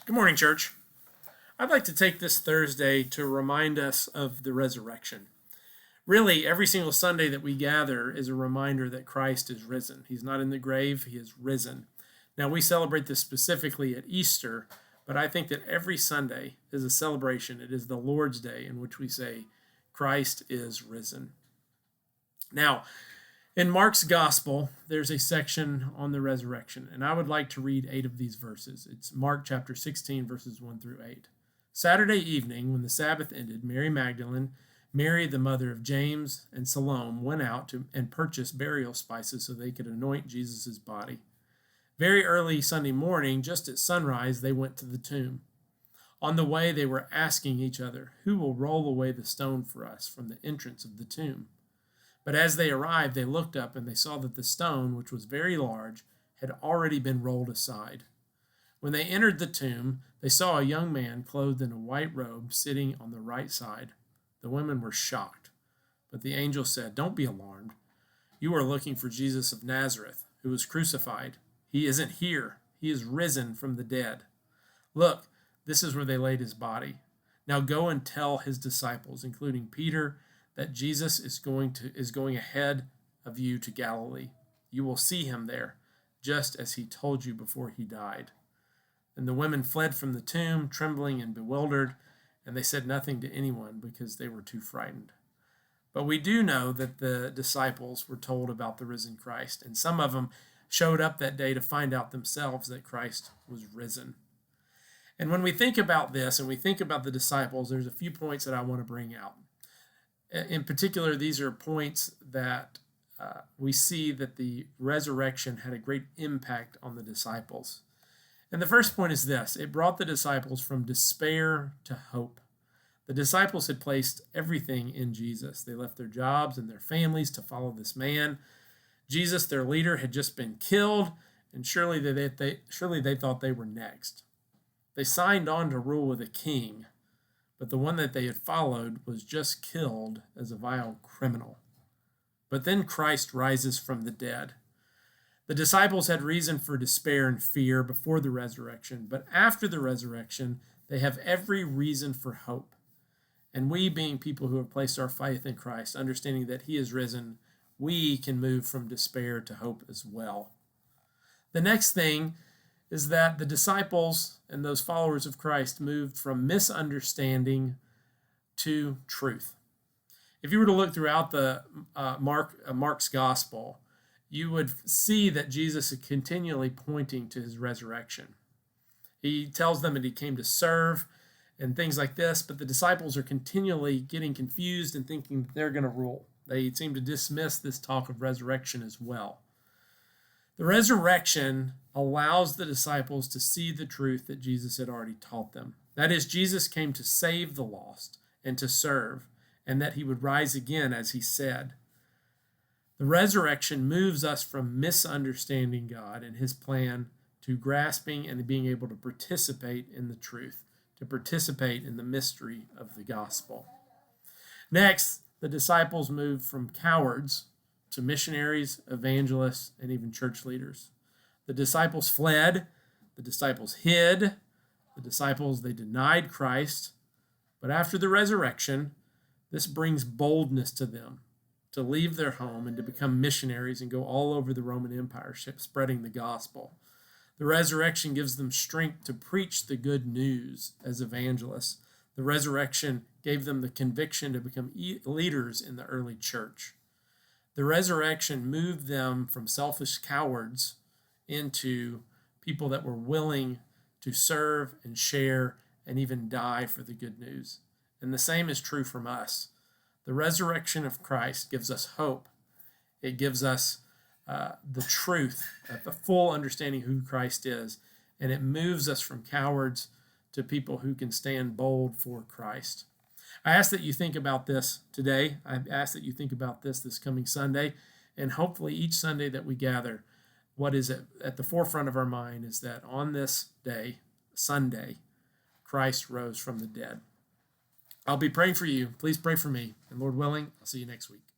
Good morning, church. I'd like to take this Thursday to remind us of the resurrection. Really, every single Sunday that we gather is a reminder that Christ is risen. He's not in the grave, he is risen. Now, we celebrate this specifically at Easter, but I think that every Sunday is a celebration. It is the Lord's Day in which we say, Christ is risen. Now, in Mark's Gospel, there's a section on the resurrection, and I would like to read 8 of these verses. It's Mark chapter 16, verses 1 through 8. Saturday evening, when the Sabbath ended, Mary Magdalene, Mary the mother of James, and Salome went out and purchased burial spices so they could anoint Jesus' body. Very early Sunday morning, just at sunrise, they went to the tomb. On the way, they were asking each other, "Who will roll away the stone for us from the entrance of the tomb?" But as they arrived, they looked up and they saw that the stone, which was very large, had already been rolled aside. When they entered the tomb, they saw a young man clothed in a white robe sitting on the right side. The women were shocked. But the angel said, "Don't be alarmed. You are looking for Jesus of Nazareth, who was crucified. He isn't here. He is risen from the dead. Look, this is where they laid his body. Now go and tell his disciples, including Peter, that Jesus is going ahead of you to Galilee. You will see him there, just as he told you before he died." And the women fled from the tomb, trembling and bewildered, and they said nothing to anyone because they were too frightened. But we do know that the disciples were told about the risen Christ, and some of them showed up that day to find out themselves that Christ was risen. And when we think about this and we think about the disciples, there's a few points that I want to bring out. In particular, these are points that we see that the resurrection had a great impact on the disciples. And the first point is this: it brought the disciples from despair to hope. The disciples had placed everything in Jesus. They left their jobs and their families to follow this man. Jesus, their leader, had just been killed, and surely they thought they were next. They signed on to rule with a king, but the one that they had followed was just killed as a vile criminal. But then Christ rises from the dead. The disciples had reason for despair and fear before the resurrection, but after the resurrection, they have every reason for hope. And we, being people who have placed our faith in Christ, understanding that he is risen, we can move from despair to hope as well. The next thing is that the disciples and those followers of Christ moved from misunderstanding to truth. If you were to look throughout the Mark's Gospel, you would see that Jesus is continually pointing to his resurrection. He tells them that he came to serve and things like this, but the disciples are continually getting confused and thinking that they're going to rule. They seem to dismiss this talk of resurrection as well. The resurrection allows the disciples to see the truth that Jesus had already taught them. That is, Jesus came to save the lost and to serve, and that he would rise again as he said. The resurrection moves us from misunderstanding God and his plan to grasping and being able to participate in the truth, to participate in the mystery of the gospel. Next, the disciples moved from cowards to missionaries, evangelists, and even church leaders. The disciples fled, the disciples hid, they denied Christ, but after the resurrection, this brings boldness to them to leave their home and to become missionaries and go all over the Roman Empire, spreading the gospel. The resurrection gives them strength to preach the good news as evangelists. The resurrection gave them the conviction to become leaders in the early church. The resurrection moved them from selfish cowards into people that were willing to serve and share and even die for the good news. And the same is true from us. The resurrection of Christ gives us hope. It gives us the truth, the full understanding who Christ is, and it moves us from cowards to people who can stand bold for Christ. I ask that you think about this today. I ask that you think about this coming Sunday, and hopefully each Sunday that we gather, what is at the forefront of our mind is that on this day, Sunday, Christ rose from the dead. I'll be praying for you. Please pray for me, and Lord willing, I'll see you next week.